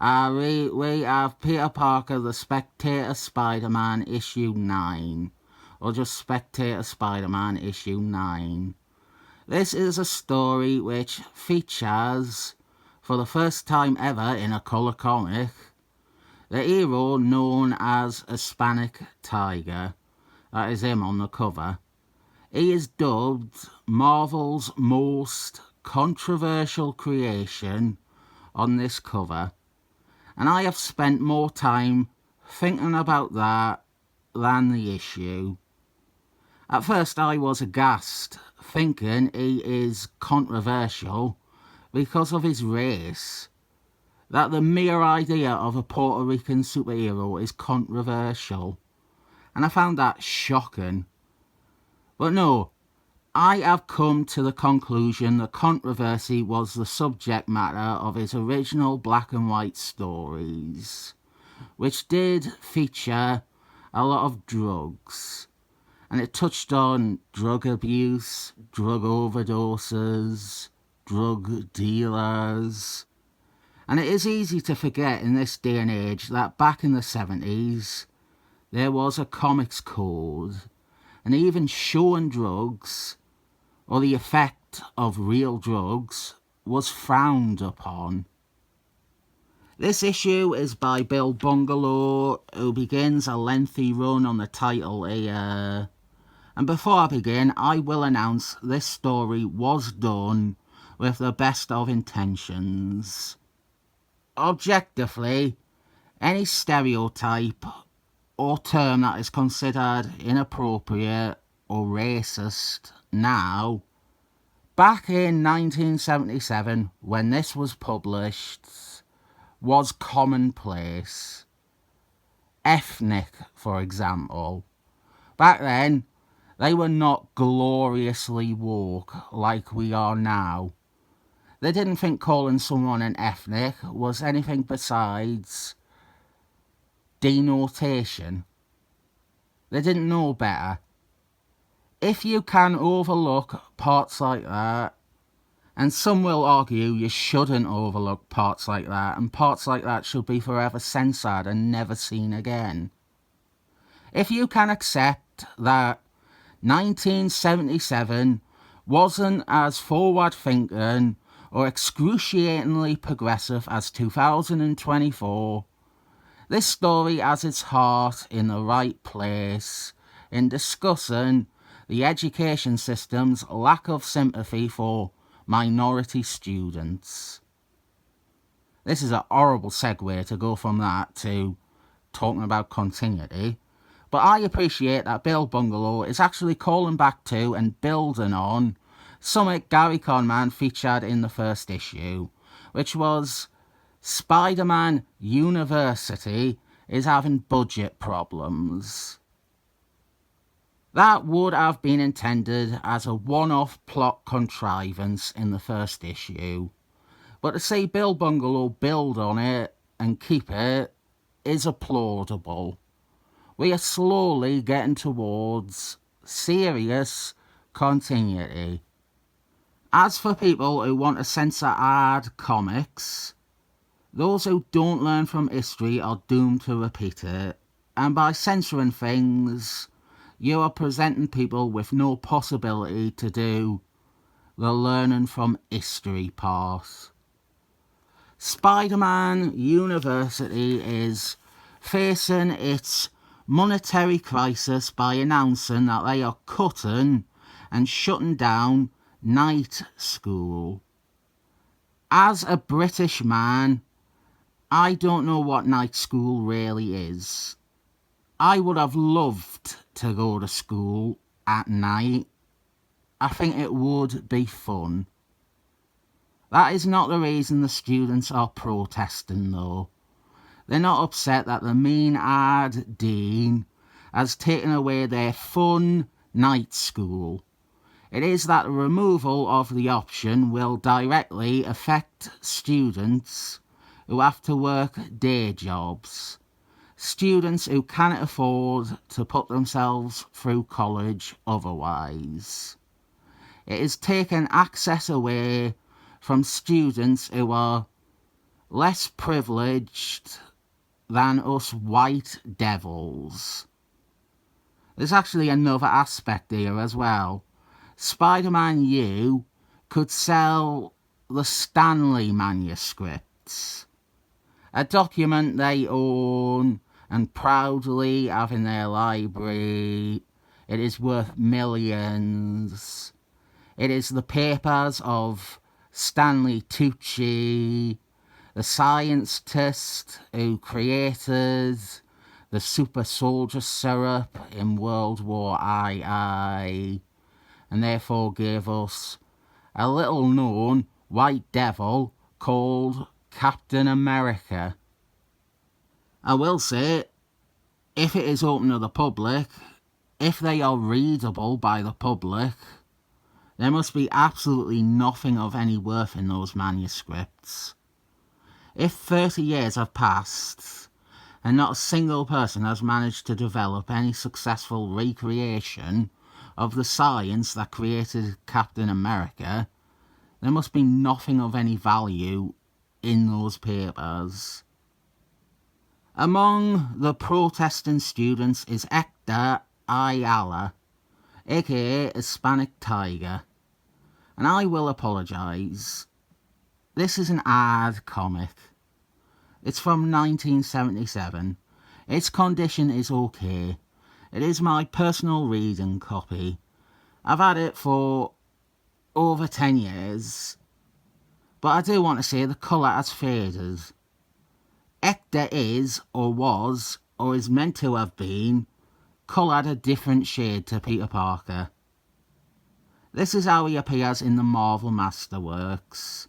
We have Peter Parker, the Spectator Spider-Man issue 9. Or just Spectator Spider-Man issue 9. This is a story which features, for the first time ever in a colour comic, the hero known as Hispanic Tiger. That is him on the cover. He is dubbed Marvel's most controversial creation on this cover. And I have spent more time thinking about that than the issue. At first I was aghast, thinking he is controversial because of his race. That the mere idea of a Puerto Rican superhero is controversial. And I found that shocking. But no, I have come to the conclusion that controversy was the subject matter of his original black and white stories, which did feature a lot of drugs. And it touched on drug abuse, drug overdoses, drug dealers. And it is easy to forget in this day and age that back in the 70s, there was a comics code, and even showing drugs, or the effect of real drugs, was frowned upon. This issue is by Bill Bungalow, who begins a lengthy run on the title here. And before I begin, I will announce this story was done with the best of intentions. Objectively, any stereotype or term that is considered inappropriate or racist now, back in 1977 when this was published, was commonplace. Ethnic, for example. Back then, they were not gloriously woke like we are now. They didn't think calling someone an ethnic was anything besides denotation. They didn't know better. If you can overlook parts like that, and some will argue you shouldn't overlook parts like that, and parts like that should be forever censored and never seen again. If you can accept that 1977 wasn't as forward-thinking or excruciatingly progressive as 2024, this story has its heart in the right place in discussing the education system's lack of sympathy for minority students. This is a horrible segue to go from that to talking about continuity, but I appreciate that Bill Bungalow is actually calling back to and building on something Gary Conman featured in the first issue, which was Spider-Man University is having budget problems. That would have been intended as a one-off plot contrivance in the first issue, but to see Bill Bungalow build on it and keep it is applaudable. We are slowly getting towards serious continuity. As for people who want to censor hard comics, those who don't learn from history are doomed to repeat it, and by censoring things, you are presenting people with no possibility to do the learning from history part. Spider-Man University is facing its monetary crisis by announcing that they are cutting and shutting down night school. As a British man, I don't know what night school really is. I would have loved to go to school at night. I think it would be fun. That is not the reason the students are protesting though. They're not upset that the mean-eyed dean has taken away their fun night school. It is that the removal of the option will directly affect students who have to work day jobs. Students who cannot afford to put themselves through college otherwise. It is taking access away from students who are less privileged than us white devils. There's actually another aspect here as well. Spider-Man U could sell the Stanley manuscripts, a document they own and proudly have in their library. It is worth millions. It is the papers of Stanley Tucci, the scientist who created the super soldier syrup in World War II, and therefore gave us a little known white devil called Captain America. I will say, if it is open to the public, if they are readable by the public, there must be absolutely nothing of any worth in those manuscripts. If 30 years have passed and not a single person has managed to develop any successful recreation of the science that created Captain America, there must be nothing of any value in those papers. Among the protesting students is Hector Ayala, aka Hispanic Tiger, and I will apologise. This is an ad comic. It's from 1977. Its condition is okay. It is my personal reading copy. I've had it for over 10 years. But I do want to say the colour has faded. Hector is, or was, or is meant to have been, coloured a different shade to Peter Parker. This is how he appears in the Marvel Masterworks.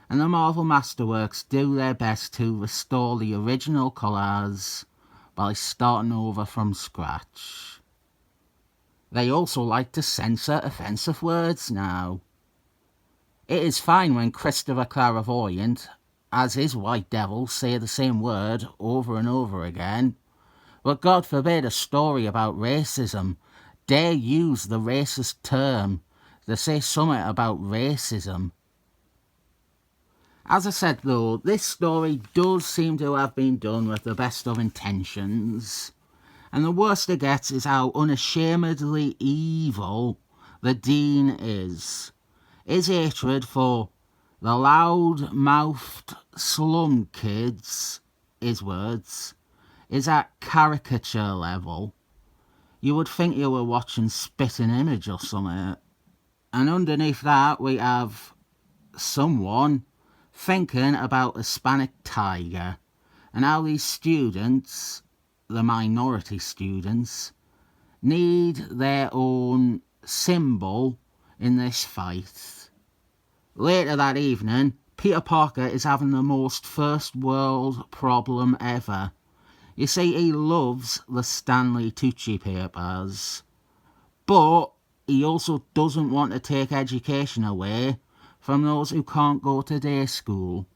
And the Marvel Masterworks do their best to restore the original colours by starting over from scratch. They also like to censor offensive words now. It is fine when Christopher Clairvoyant, as his White Devil, say the same word over and over again, but God forbid a story about racism dare use the racist term to say something about racism. As I said though, this story does seem to have been done with the best of intentions, and the worst it gets is how unashamedly evil the Dean is. His hatred for the loud-mouthed slum kids, his words, is at caricature level. You would think you were watching Spitting Image or something. And underneath that we have someone thinking about Hispanic Tiger and how these students, the minority students, need their own symbol in this fight. Later that evening, Peter Parker is having the most first world problem ever. You see, he loves the Stanley Tucci papers, but he also doesn't want to take education away from those who can't go to day school.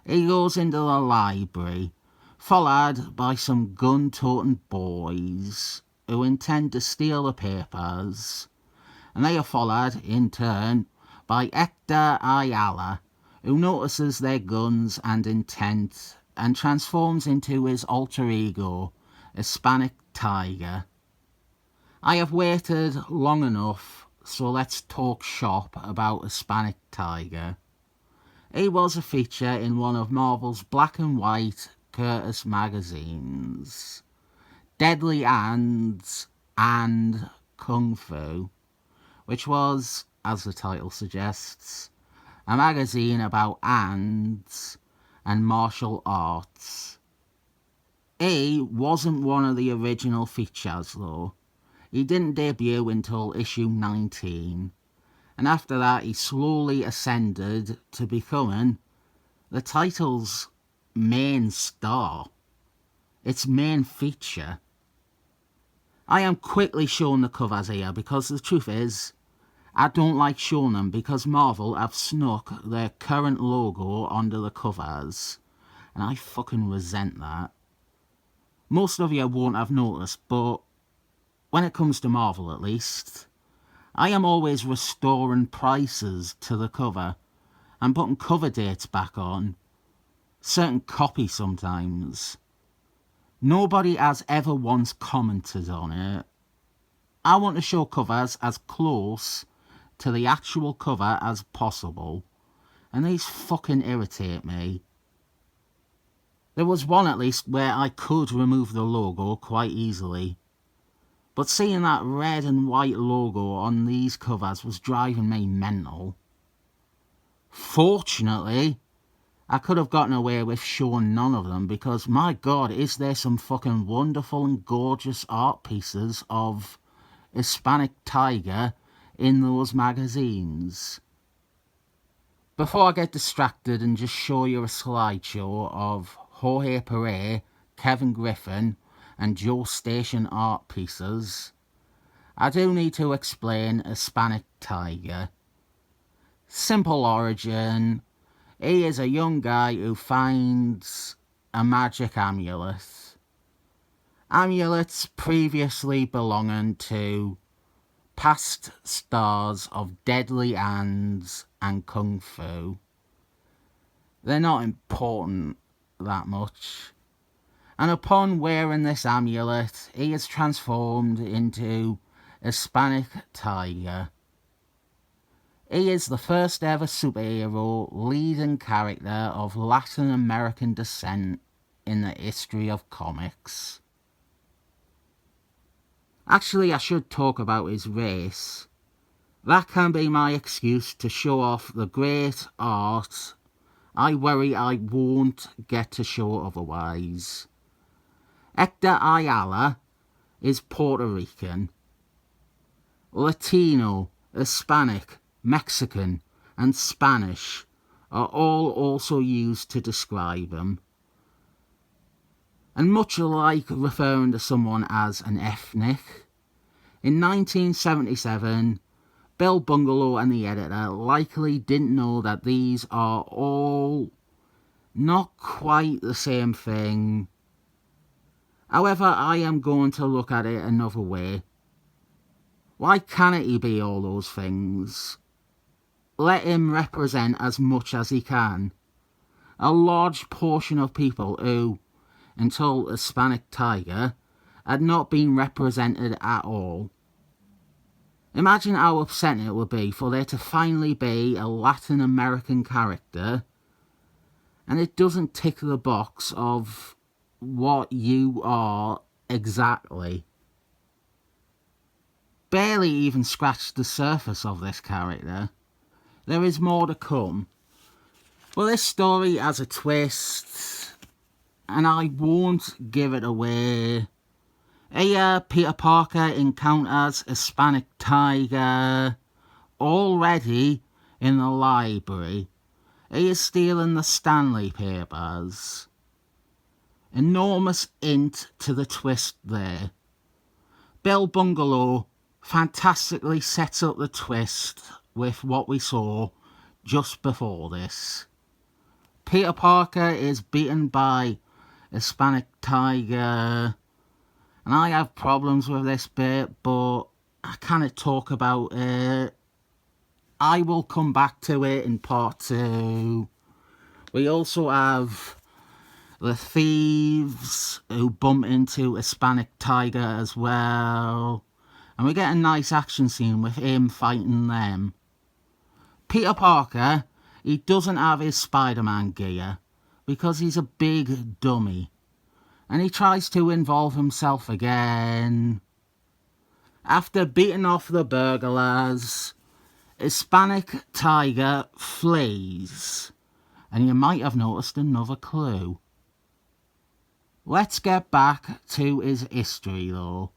He goes into the library, followed by some gun-toting boys who intend to steal the papers, and they are followed, in turn, by Hector Ayala, who notices their guns and intent and transforms into his alter ego, Hispanic Tiger. I have waited long enough, so let's talk shop about Hispanic Tiger. He was a feature in one of Marvel's black and white Curtis magazines, Deadly Hands and Kung Fu, which was, as the title suggests, a magazine about hands and martial arts. He wasn't one of the original features though. He didn't debut until issue 19, and after that he slowly ascended to becoming the title's main star, its main feature. I am quickly showing the covers here because the truth is, I don't like showing them because Marvel have snuck their current logo onto the covers, and I fucking resent that. Most of you won't have noticed, but when it comes to Marvel at least, I am always restoring prices to the cover and putting cover dates back on. certain copy sometimes. Nobody has ever once commented on it. I want to show covers as close to the actual cover as possible, and these fucking irritate me. There was one at least where I could remove the logo quite easily, but seeing that red and white logo on these covers was driving me mental. Fortunately, I could have gotten away with showing none of them because, my god, is there some fucking wonderful and gorgeous art pieces of Hispanic tiger in those magazines. Before I get distracted and just show you a slideshow of Jorge Perez, Kevin Griffin and Joe Station art pieces, I do need to explain Hispanic tiger. Simple origin: he is a young guy who finds a magic amulet. Amulets previously belonging to past stars of deadly hands and kung fu. They're not important that much. And upon wearing this amulet, he is transformed into Hispanic tiger. He is the first ever superhero leading character of Latin American descent in the history of comics. Actually, I should talk about his race. That can be my excuse to show off the great art I worry I won't get to show otherwise. Hector Ayala is Puerto Rican. Latino, Hispanic, Mexican and Spanish are all also used to describe him. And much like referring to someone as an ethnic, in 1977, Bill Bungalow and the editor likely didn't know that these are all not quite the same thing. However, I am going to look at it another way. Why can't he be all those things? Let him represent as much as he can. A large portion of people who, until Hispanic tiger, had not been represented at all. Imagine how upsetting it would be for there to finally be a Latin American character and it doesn't tick the box of what you are exactly. Barely even scratched the surface of this character. There is more to come. Well, this story has a twist, and I won't give it away. Here, Peter Parker encounters Hispanic tiger already in the library. He is stealing the Stanley papers. Enormous hint to the twist there. Bill Bungalow fantastically sets up the twist with what we saw just before this. Peter Parker is beaten by Hispanic tiger, and I have problems with this bit, but I cannot talk about it. I will come back to it in part 2. We also have the thieves who bump into Hispanic tiger as well. And we get a nice action scene with him fighting them. Peter Parker, he doesn't have his Spider-Man gear because he's a big dummy. And he tries to involve himself again. After beating off the burglars, Hispanic tiger flees. And you might have noticed another clue. Let's get back to his history though.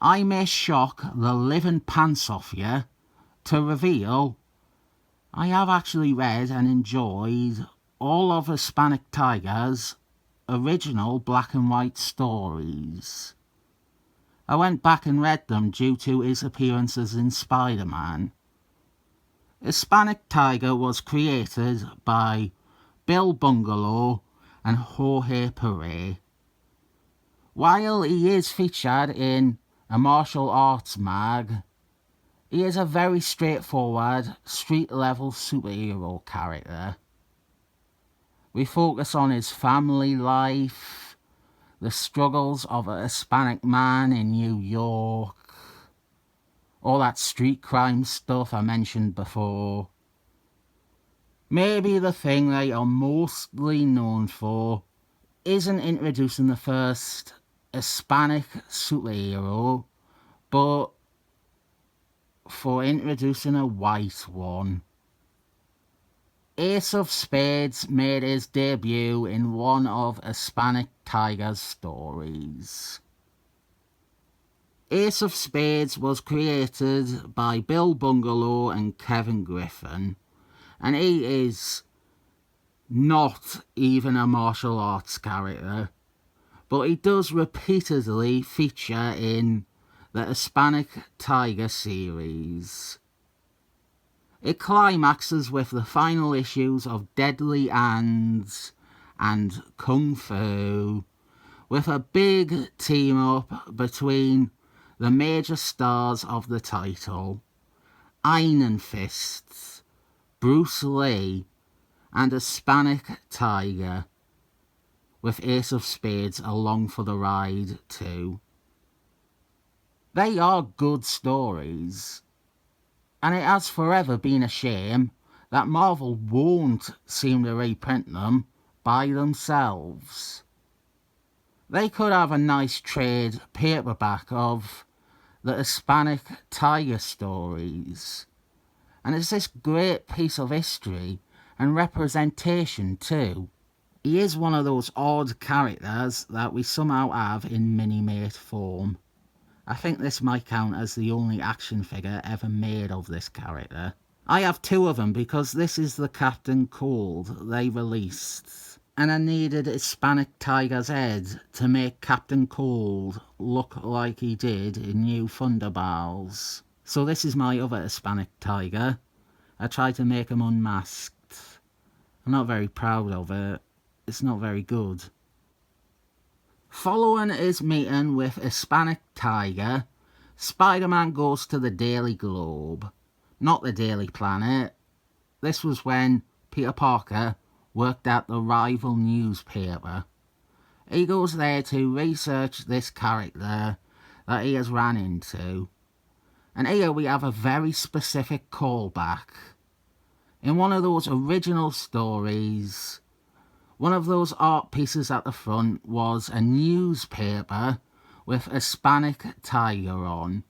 I may shock the living pants off you to reveal I have actually read and enjoyed all of Hispanic tiger's original black and white stories. I went back and read them due to his appearances in Spider-Man. Hispanic tiger was created by Bill Bungalow and Jorge Perez. While he is featured in a martial arts mag, he is a very straightforward, street-level superhero character. We focus on his family life, the struggles of a Hispanic man in New York, all that street crime stuff I mentioned before. Maybe the thing they are mostly known for isn't introducing the first Hispanic superhero, but for introducing a white one. Ace of Spades made his debut in one of Hispanic Tiger's stories. Ace of Spades was created by Bill Bungalow and Kevin Griffin, and he is not even a martial arts character, but he does repeatedly feature in the Hispanic Tiger series. It climaxes with the final issues of Deadly Hands and Kung Fu, with a big team-up between the major stars of the title, Iron Fist, Bruce Lee, and Hispanic Tiger, with Ace of Spades along for the ride too. They are good stories, and it has forever been a shame that Marvel won't seem to reprint them by themselves. They could have a nice trade paperback of the Hispanic Tiger stories, and it's this great piece of history and representation too. He is one of those odd characters that we somehow have in mini-mate form. I think this might count as the only action figure ever made of this character. I have two of them because this is the Captain Cold they released, and I needed Hispanic Tiger's head to make Captain Cold look like he did in New Thunderbals. So this is my other Hispanic Tiger. I tried to make him unmasked. I'm not very proud of it. It's not very good. Following his meeting with Hispanic Tiger, Spider-Man goes to the Daily Globe, not the Daily Planet. This was when Peter Parker worked at the rival newspaper. He goes there to research this character that he has ran into. And here we have a very specific callback. In one of those original stories, one of those art pieces at the front was a newspaper with Hispanic Tiger on.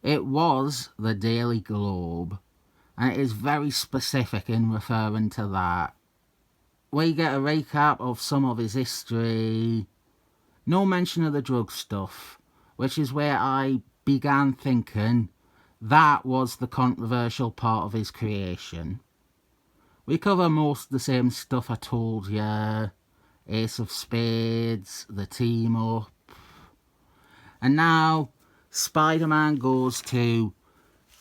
It was the Daily Globe, and it is very specific in referring to that. We get a recap of some of his history. No mention of the drug stuff, which is where I began thinking that was the controversial part of his creation. We cover most of the same stuff I told you. Ace of Spades, the team-up. And now Spider-Man goes to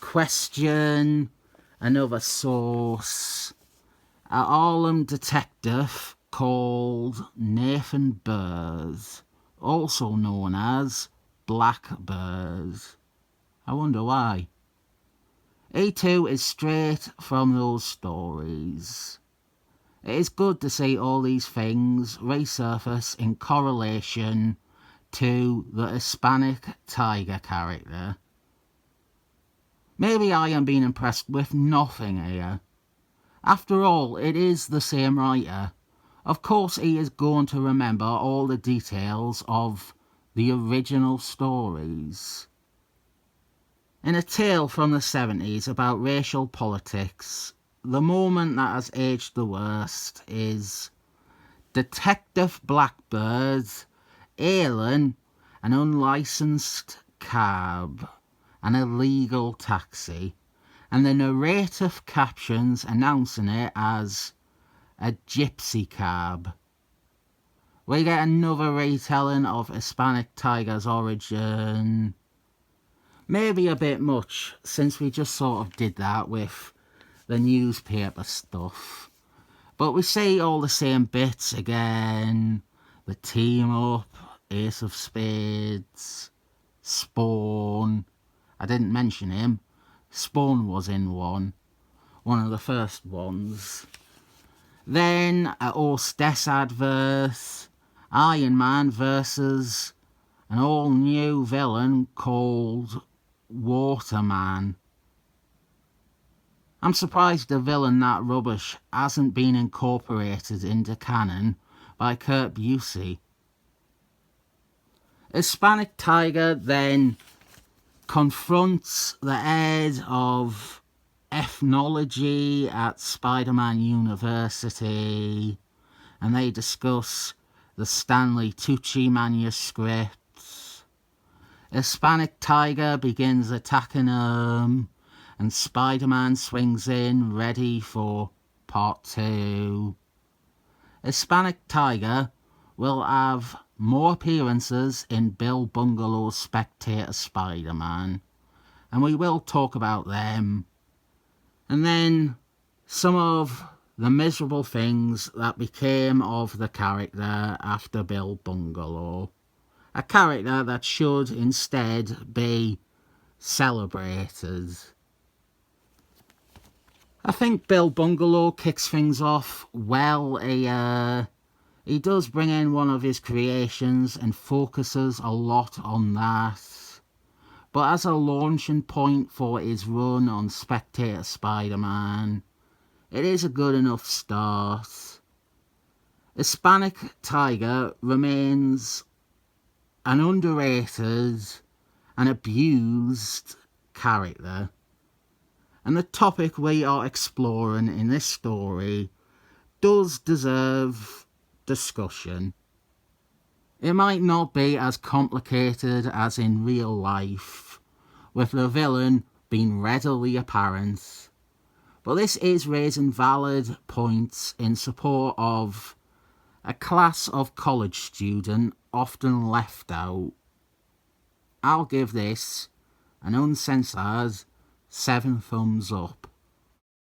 question another source. A Harlem detective called Nathan Burrs, also known as Black Burrs. I wonder why. He too is straight from those stories. It is good to see all these things resurface in correlation to the Hispanic Tiger character. Maybe I am being impressed with nothing here. After all, it is the same writer. Of course he is going to remember all the details of the original stories. In a tale from the 70s about racial politics, the moment that has aged the worst is Detective Blackbird hailing an unlicensed cab, an illegal taxi, and the narrative captions announcing it as a gypsy cab. We get another retelling of Hispanic Tiger's origin. Maybe a bit much, since we just sort of did that with the newspaper stuff. But we see all the same bits again. The team-up, Ace of Spades, Spawn. I didn't mention him. Spawn was in one of the first ones. Then a hostess advert, Iron Man versus an all-new villain called Waterman. I'm surprised a villain that rubbish hasn't been incorporated into canon by Kurt Busey. Hispanic Tiger then confronts the head of ethnology at Spider-Man University, and they discuss the Stanley Tucci manuscripts. Hispanic Tiger begins attacking him, and Spider-Man swings in ready for part 2. Hispanic Tiger will have more appearances in Bill Bungalow's Spectator Spider-Man, and we will talk about them. And then some of the miserable things that became of the character after Bill Bungalow. A character that should instead be celebrated. I think Bill Bungalow kicks things off well. He does bring in one of his creations and focuses a lot on that. But as a launching point for his run on Spectator Spider-Man, it is a good enough start. Hispanic Tiger remains an underrated and abused character. And the topic we are exploring in this story does deserve discussion. It might not be as complicated as in real life, with the villain being readily apparent, but this is raising valid points in support of a class of college student often left out. I'll give this an uncensored 7 thumbs up.